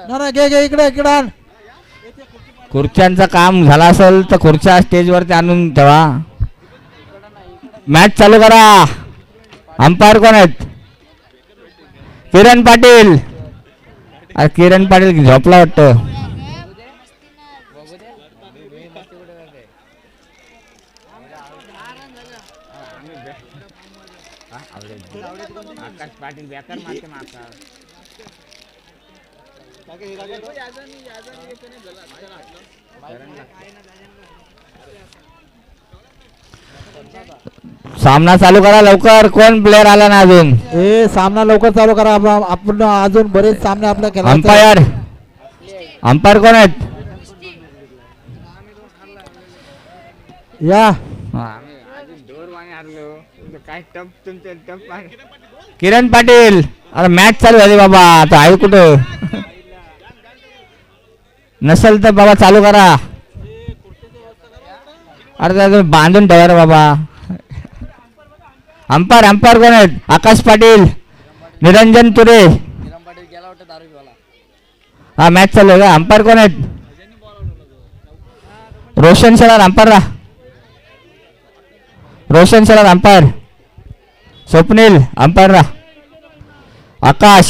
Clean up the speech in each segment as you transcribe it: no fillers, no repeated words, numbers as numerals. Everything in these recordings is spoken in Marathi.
ना घे घे इकडे इकडे आण. खुर्च्यांचं काम झालं असेल तर खुर्च्या स्टेजवरती आणून ठेवा. मॅच चालू करा. अंपायर कोण आहेत? किरण पाटील. अरे किरण पाटील झोपला वाटतं. आकाश पाटील बेकार मारते माका. सामना चालू करा लवकर. कोण प्लेअर आला ना अजून? ए सामना लवकर चालू करा. आपण अजून बरेच सामने आपल्या खेळायचे. अंपायर अंपायर कोण आहेत? या किरण पाटील. अरे मॅच चालू झाली बाबा. आता आहे कुठं? नसेल तर बाबा चालू करा. अरे बांधून ठेवा रे बाबा. अंपायर अंपायर कोण आहेत? आकाश पाटील, निरंजन तुरे. हा मॅच चालू आहे का? अंपायर कोण आहेत? रोशन शेलार अंपायर रा. रोशन शेलार अंपायर. स्वप्नील अंपायर रा. आकाश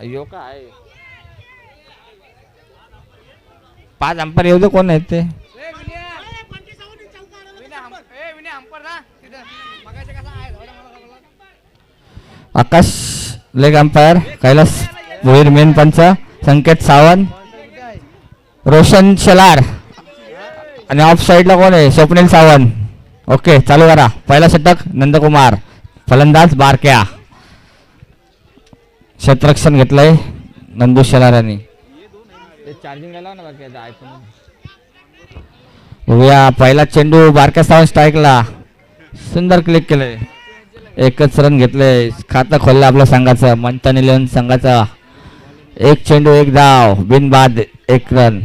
अयो काय 5 अंपायर येऊ दे. कोण आहेत ते? Akash leg umpire, Kailas Bhoir main पंच, संकेत सावंत, रोशन शेलार आणि ऑफ साइडला कोण आहे? स्वप्नील सावंत. ओके चालू करा. पहिला षटक नंदकुमार, फलंदाज बारक्या. क्षेत्ररक्षण घेतलंय नंदू शेलार यांनी. बघूया पहिला चेंडू बारक्या सावंत स्ट्राईकला. सुंदर क्लिक केलंय. एकच रन घेतलंय. खातं खोललं आपल्या संघाचं. मंथन 11 संघाचा. एक चेंडू एक धाव, बिनबाद 1 रन.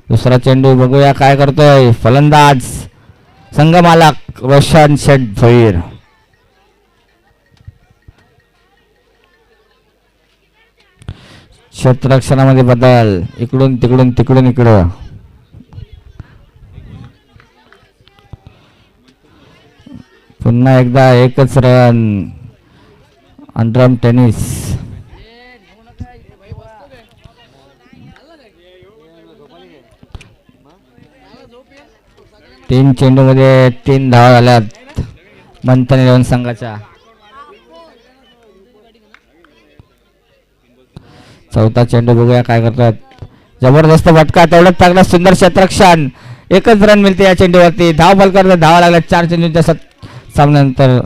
दुसरा चेंडू बघूया काय करतोय फलंदाज संघ मालक रोशन शेठ भोईर. क्षेत्ररक्षणामध्ये बदल. इकडून तिकडून तिकडून इकडं. पुन्हा एकदा एकच रन. Underarm tennis. तीन चेंडू मध्ये 3 धावा झाल्यात मंथन 11 संघाच्या. चौथा चेंडू बघूया काय करतात. जबरदस्त फटका. तेवढंच चांगला सुंदर क्षेत्ररक्षण. एकच रन मिळते या चेंडूवरती. धाव बॉल करतात. धावा लागल्या 4 चेंडूच्या सामन्यानंतर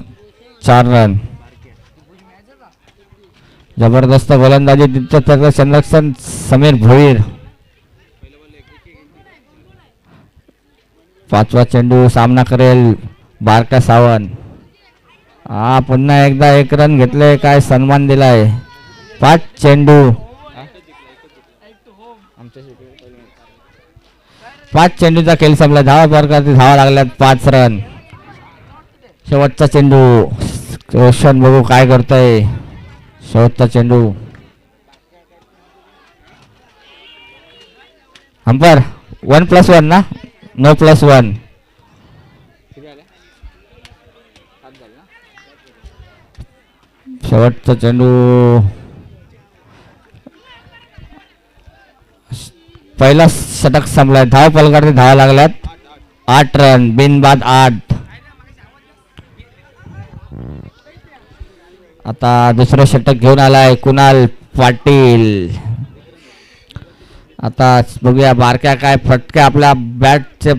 4 रन. जबरदस्त गोलंदाजी तिथं संरक्षण समीर भोईर. 5वा चेंडू सामना करेल बारका सावंत. हा पुन्हा एकदा 1 रन घेतले. काय सन्मान दिलाय. 5 चेंडू 5 चेंडूचा खेळ संपला. धावा बरकरती. धावा लागल्यात 5 रन. शेवटचा चेंडू रोशन बघू काय करतोय. शेवटचा चेंडू. अंपायर 1+1 ना? नो +1. शेवटचा चेंडू. पहिला षटक संपलाय. धाव पलकारती. धावा लागल्यात 8 रन. बिनबाद 8. आता दुसरं षटक घेऊन आलाय कुणाल पाटील. आता बघूया बारक्या काय फटके आपल्या बॅटचे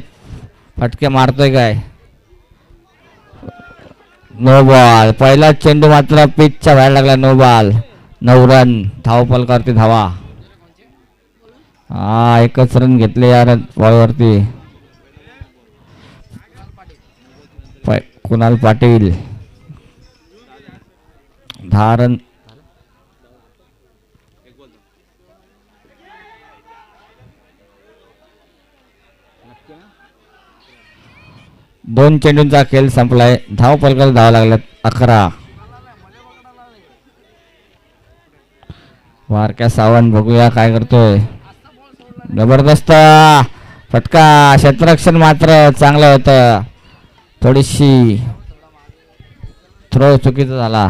फटके मारतोय काय. No ball. पहिला चेंडू मात्र पिचच्या बाहेर लागला. No ball. 9 रन. धाव पलकारती धावा. हा एकच रन घेतले या बॉलवरती. कुणाल पाटील 10 रन. 2 चेंडूंचा खेळ संपलाय. धाव फलकावर धावा लागल्यात 11. वारक्या सावंत बघूया काय करतोय. जबरदस्त फटका. क्षेत्ररक्षण मात्र चांगलं होतं. थोडीशी थ्रो चुकीचा झाला.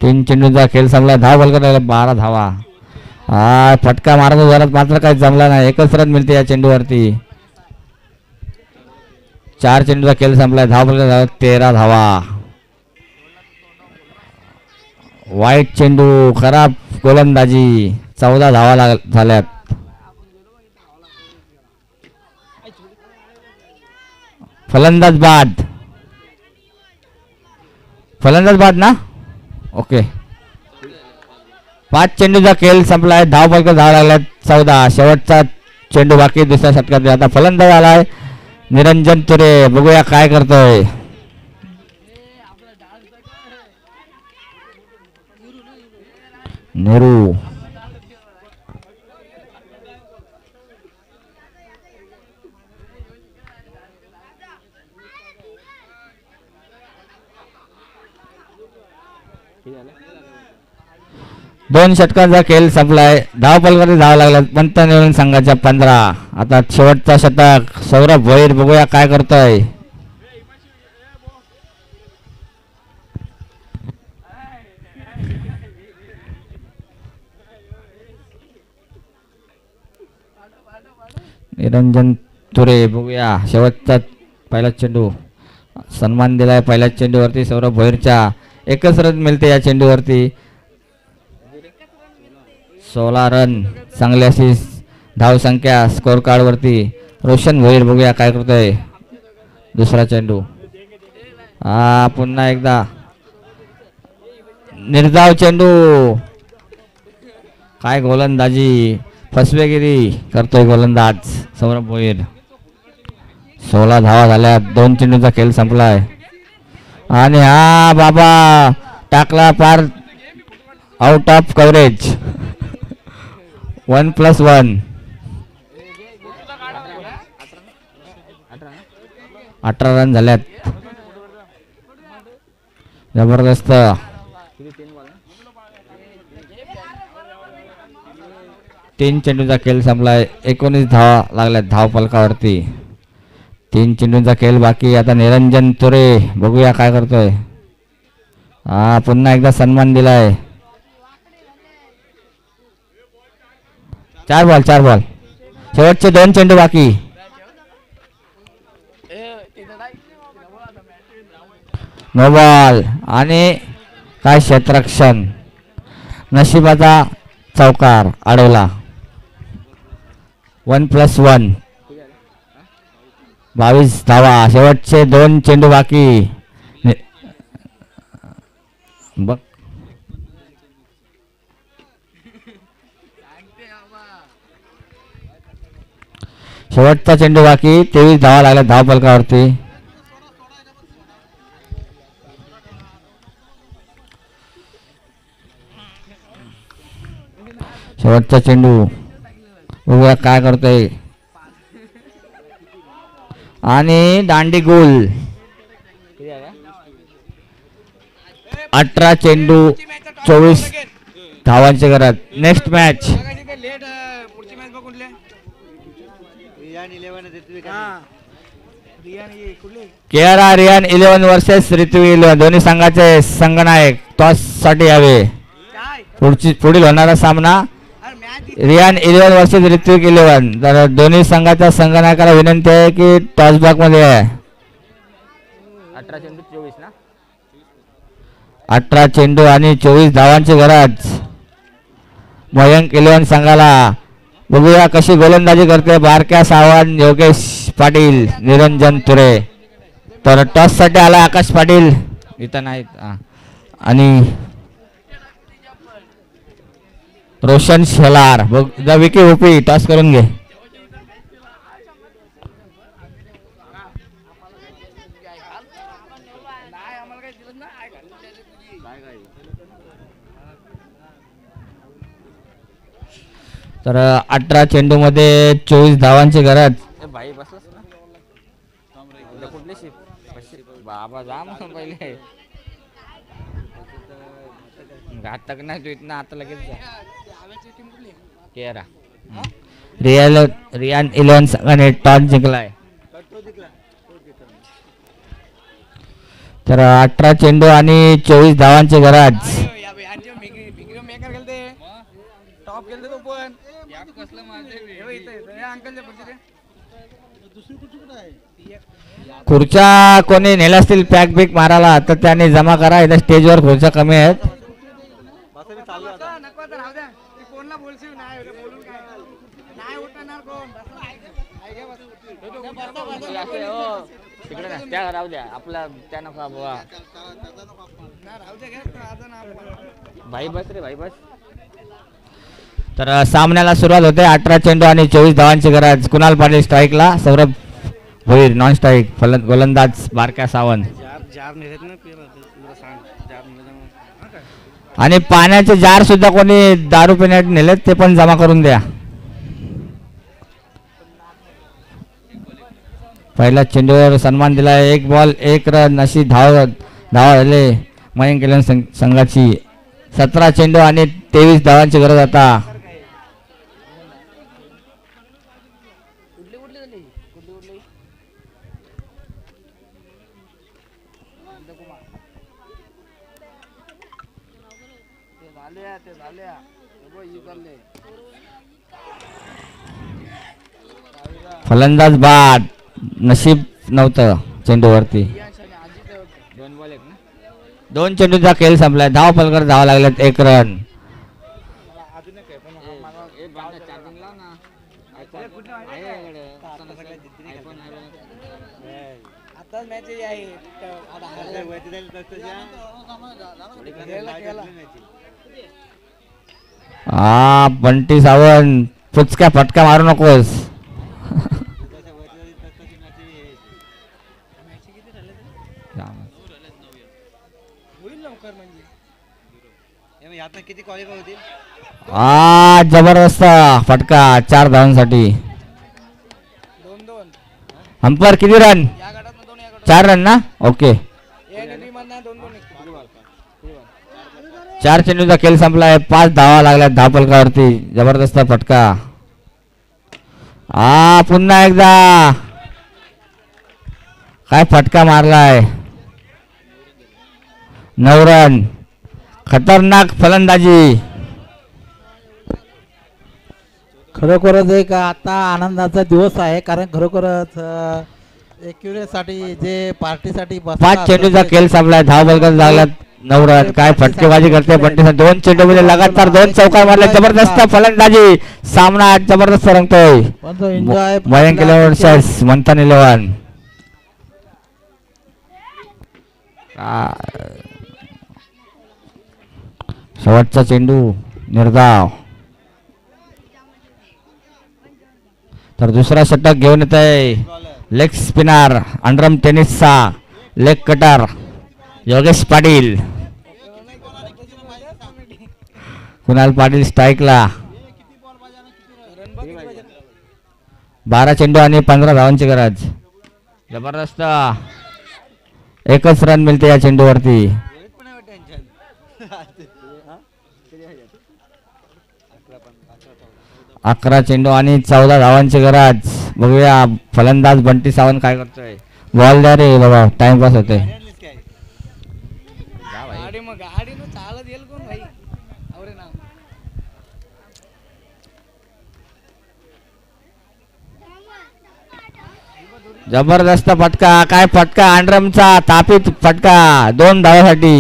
3 चेंडूंचा खेळ संपला. धाव फलकावर 12 धावा. हा फटका मारत जोरात मात्र काही जमला नाही. एकच रन मिळते या चेंडूवरती. 4 चेंडूचा खेळ संपलाय. धाव फलकावर 13 धावा. वाईट चेंडू. खराब गोलंदाजी. 14 धावा झाल्यात. फलंदाज बाद ना. ओके. 5 चेंडूचा खेळ संपलाय. धाव फलक धावा लागल्यात 14. शेवटचा चेंडू बाकी दुसऱ्या षटकात. आता फलंदाज आलाय निरंजन तुरे. बघूया काय करतोय. नेहरू. दोन षटकांचा खेळ संपलाय. धाव फलकावर धावा लागला. पंत निवडून संघाच्या 15. आता शेवटचा षटक सौरभ भोईर. बघूया काय करतोय. निरंजन तुरे. बघूया शेवटचा पहिला चेंडू. सन्मान दिलाय पहिल्या चेंडूवरती सौरभ भोईरच्या. एकच रन मिळते या चेंडूवरती. 16 रन. चांगली अशी धाव संख्या स्कोर कार्ड वरती. रोशन भोईर बघूया काय करतोय. दुसरा चेंडू. हा पुन्हा एकदा निर्धाव चेंडू. काय गोलंदाजी. फसवेगिरी करतोय गोलंदाज सौरभ भोईर. 16 धावा झाल्या. 2 चेंडूचा खेळ संपलाय. आणि हा बाबा टाकला पार आउट ऑफ कव्हरेज. 1+1. 18 रन झाल्यात. जबरदस्त. 3 चेंडूचा खेळ संपलाय. 19 धावा लागल्यात धाव फलकावरती. 3 चेंडूंचा खेळ बाकी. आता निरंजन तुरे बघूया काय करतोय. हा पुन्हा एकदा सन्मान दिलाय. 4 बॉल. शेवटचे 2 चेंडू बाकी. No ball. आणि काय क्षेत्ररक्षण. नशिबाचा चौकार अडवला. 1+1. 22 धावा. शेवटचे 2 चेंडू बाकी. बघ शेवटचा चेंडू बाकी. 23 धावा लागल्या धाव फलकावरती. शेवटचा चेंडू. बघूया काय करतोय. आणि दांडी गोल. 18 चेंडू 24 धावांचे करत. Next match KRR Riyan 11 versus Ritvi 11. दोन्ही संघाचे संघनायक टॉस साठी यावे. पुढील होणारा सामना रियान 11 वर्सेस ऋत्विक 11. तर दोन्ही संघाच्या संघनायकाला विनंती आहे की टॉस बॉक्स मध्ये आहे. 18 चेंडू 24 ना. 18 चेंडू आणि 24 धावांची गरज मयंक 11 संघाला. बघूया कशी गोलंदाजी करते बारक्या सावंत, योगेश पाटील, निरंजन तुरे. तर टॉस साठी आला आकाश पाटील इथं नाहीत. आणि रोशन शेलार. बघ विकी ओपी टॉस करून घे. तर 18 चेंडू मध्ये 24 धावांची गरज. कुठली शिप बाबा जा मग पहिले घातक नाही तू इथनं आता लगेच जा केरा रियान 11 संघाने टॉस जिंकलाय तर 18 चेंडू आणि 24 धावांची गरज खुर्च्या कोणी नेल्या असतील पॅक बिक मारायला तर त्याने जमा करा इथं स्टेजवर खुर्च्या कमी आहेत त्या राहू द्या आपला त्या नको बाबा भाई बस रे भाई बस तर सामन्याला सुरुवात होते 18 चेंडू आणि 24 धावांची गरज कुणाल पाटील स्ट्राईकला सौरभ भोईर नॉन स्ट्राईक गोलंदाज बारक्या सावंत आणि पाण्याचे जार सुद्धा कोणी दारू पिण्यात नेलेत ते पण जमा करून द्या पहिल्या चेंडूवर सन्मान दिला 1 बॉल 1 रन अशी धाव झाले मयंक केलन संघाची 17 चेंडू आणि 23 धावांची गरज आता फलंदाज बाद नशीब नव्हतं चेंडूवरती 2 चेंडूचा खेळ संपलाय धाव पलकर धावा लागल्यात 1 रन बंटी सावंत पुचक्या फटका मारू नकोस जबरदस्त फटका 4 धावांसाठी अंपर किती रन 4 रन ना ओके 4 चेंडूचा खेळ संपलाय 5 धावा लागल्या धावपलकावरती जबरदस्त फटका पुन्हा एकदा काय फटका मारलाय 9 रन खतरनाक फलंदाजी खरोखरच एक आता आनंदाचा दिवस आहे कारण खरोखरच एक्युरेसाठी जे पार्टीसाठी 5 चेंडूचा खेळ संपलाय धावपलकर लागल्यात 9 रन काय फटकेबाजी करते बंटी 2 चेंडू मध्ये लगातार 2 चौकार मारले जबरदस्त फलंदाजी सामना जबरदस्त रंगतोय मयंक वर्सेस मंथन 11 शेवटचा चेंडू निर्धाव तर दुसरा षटक घेऊन येत आहे लेग स्पिनर अंडरम टेनिसचा लेग कटर योगेश पाटील कुणाल पाटील स्ट्राईकला 12 चेंडू आणि 15 धावांची गरज जबरदस्त एकच रन मिळते या चेंडूवरती 11 चेंडू आणि 14 धावांची गरज बघूया फलंदाज बंटी सावंत काय करतोय बॉल द्या रे बाबा टाइमपास होते जबरदस्त फटका काय फटका आंड्रमचा तापित फटका 2 धावासाठी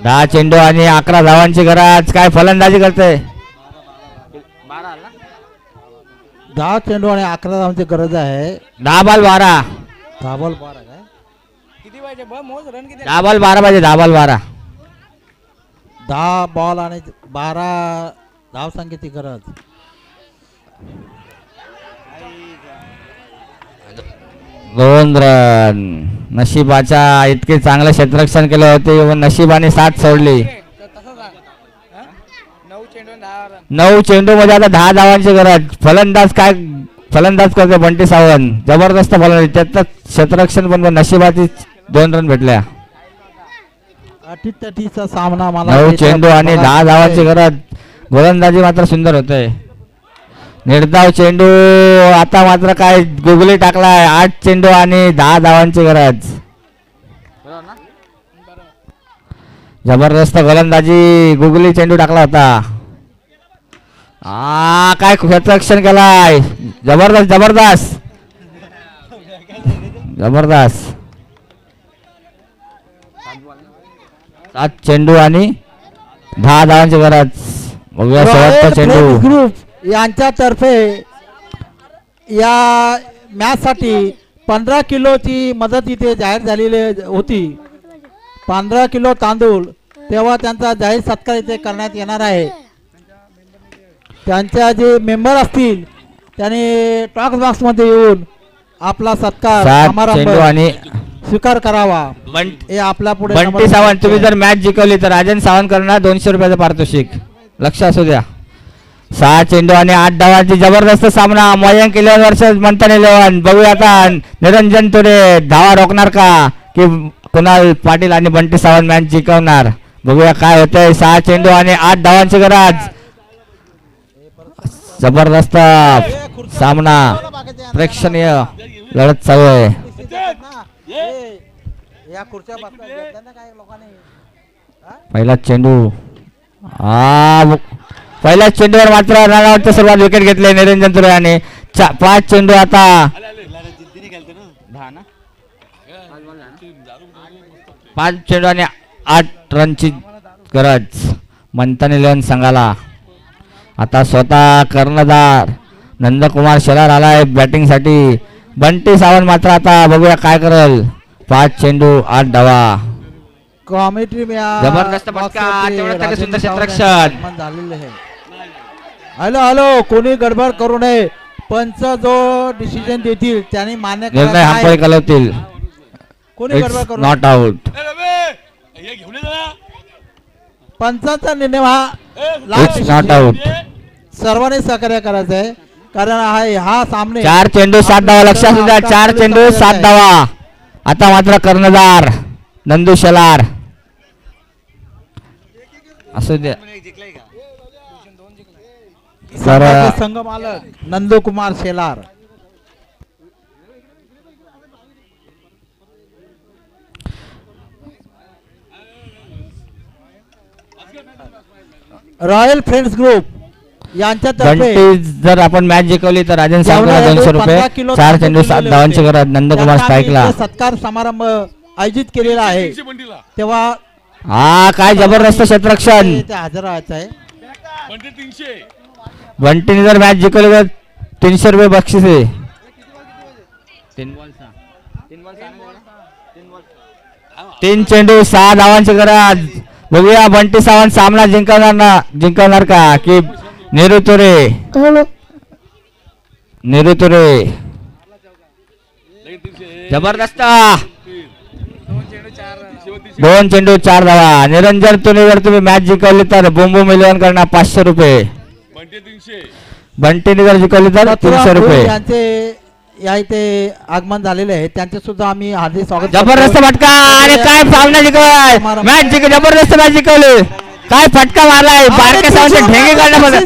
10 चेंडू आणि 11 धावांची गरज काय फलंदाजी करते 10 चेंडू आणि 11 धावांची गरज आहे 10 बॉल 12 10 बॉल 12 काय किती पाहिजे मोज रन किती 10 बॉल 12 पाहिजे 10 बॉल 12 10 बॉल आणि 12 धावसंख्येची गरज 2 रन नशिबाच्या इतके चांगले क्षेत्ररक्षण केले होते व नशिबाने साथ सोडली 9 चेंडू 9 चेंडू मध्ये आता 10 धावांची गरज. फलंदाज करते बंटी सावंत, जबरदस्त फलंदाजी, त्यात क्षेत्ररक्षण पण नशिबाची 2 रन भेटल्या. अटीतटीचा सामना मला 9 चेंडू आणि 10 धावांची गरज. गोलंदाजी मात्र सुंदर होते. निर्धाव चेंडू आता मात्र काय गुगली टाकलाय. 8 चेंडू आणि 10 धावांची गरज. जबरदस्त गोलंदाजी, गुगली चेंडू टाकला होता. काय क्षेत्ररक्षण केलाय. जबरदस्त जबरदस्त जबरदस्त. 7 चेंडू आणि 10 धावांची गरज. बघूया शेवटचा चेंडू. ग्रुप यांच्यातर्फे या मॅच साठी 15 किलोची मदत इथे जाहीर झालेली होती. 15 किलो तांदूळ, तेव्हा त्यांचा जाहीर सत्कार इथे करण्यात येणार आहे. त्यांच्या जे मेंबर असतील त्यांनी टॉक्स बॉक्स मध्ये येऊन आपला सत्कार 7 समारंभ चेंडू आणि स्वीकार करावा. हे आपल्या पुढे बंटी सावंत, तुम्ही जर मॅच जिंकवली तर राजन सावंत करणार 200 रुपयाचं पारितोषिक. लक्ष असू द्या. 6 चेंडू आणि 8 धावांची जबरदस्त सामना. मयंक 11 वर्ष म्हणताना 11. बघूया आता निरंजन तुरे धावा रोखणार का की कुणाल पाटील आणि बंटी सावंत मॅच जिंकवणार. बघूया काय होतंय. 6 चेंडू आणि 8 धावांची गरज. जबरदस्त सामना, प्रेक्षणीय लढत चालू आहे. पहिला चेंडू, पहिल्या चेंडूवर मात्र रनआउटच्या सुरुवात विकेट घेतले निरंजन तुरे याने. 5 चेंडू आता 5 चेंडू आणि 8 रनची गरज मंथन 11 संघाला. आता स्वतः कर्णधार नंदकुमार शेलार आलाय बॅटिंग साठी. बंटी सावंत मात्र आता बघूया काय करेल. 5 चेंडू 8 धावा. कॉमेंट्री में जबरदस्त फटका, तेवढं सुंदर क्षेत्ररक्षण झालेले आहे. हॅलो हॅलो, कोणी गडबड करू नये. पंच जो डिसिजन देतील त्यांनी मान्य निर्णय हंपाळी कलवतील. कोणी गडबड करू नॉट आउट. पंचांचा निर्णय हा इट्स नॉट आउट. सर्वांनी सहकार्य करायचं आहे कारण हा सामने 4 चेंडू 7 धावा. लक्ष असू द्या. 4 चेंडू 7 धावा. आता मात्र कर्णधार नंदू शेलार असू द्या. संघ मालक Nandkumar Shelar. Royal friends group यांच्यातर्फे बंटी जर आपण मॅच जिंकवली तर राजन सावंतला 200 रुपये. 4 चेंडू 7 धावांची गरज. नंदकुमार स्ट्राईकला. सत्कार समारंभ आयोजित केलेला आहे तेव्हा काय जबरदस्त क्षेत्ररक्षण. हजर राहायचं आहे. बंटीने जर मॅच जिंकवली तर 300 रुपये बक्षीस आहे. 3 चेंडू 6 धावांची गरज. बघूया बंटी सावंत सामना जिंकवणार का की नेहरू तुरे. जबरदस्त 2 चेंडू 4 धावा. निरंजन तुरे जर तुम्ही मॅच जिंकवली तर बोंबो मिलवून करणार 500 रुपये. बंटीने जर जिंकवली तर 300 रुपये. यांचे या इथे आगमन झालेले आहे त्यांचे सुद्धा आम्ही हार्दिक स्वागत. जबरदस्त फटका आणि काय सामना जिंकलाय. मॅच जबरदस्त मॅच जिंकवली. काय फटका मारलाय. बारके सावंत ढेंगे काढण्यामध्ये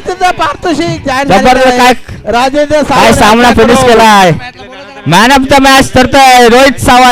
जबरदस्त काय राजेंद्र सामना फिनिश केलाय. मॅन ऑफ द मॅच ठरतोय रोहित सावंत.